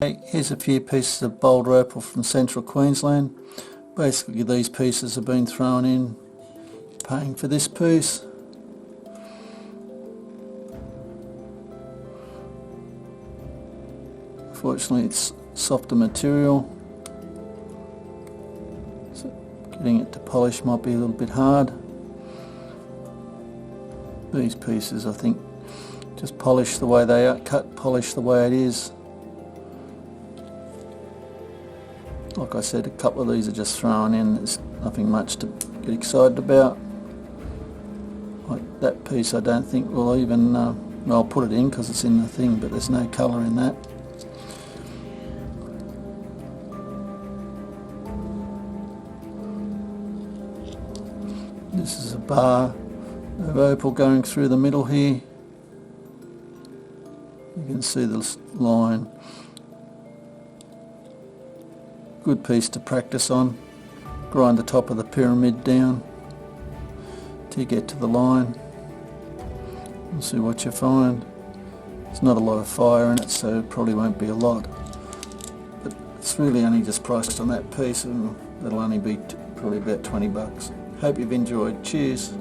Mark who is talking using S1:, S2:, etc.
S1: Here's a few pieces of Boulder Opal from central Queensland. Basically these pieces have been thrown in paying for this piece. Unfortunately it's softer material, so getting it to polish might be a little bit hard. These pieces I think just polish the way they are, cut polish the way it is. Like I said, a couple of these are just thrown in, there's nothing much to get excited about. Like that piece I don't think will even, well, I'll put it in because it's in the thing, but there's no colour in that. This is a bar of opal going through the middle here. You can see the line. Good piece to practice on. Grind the top of the pyramid down till you get to the line and see what you find. There's not a lot of fire in it, so it probably won't be a lot, but it's really only just priced on that piece, and it'll only be probably about $20. Hope you've enjoyed. Cheers.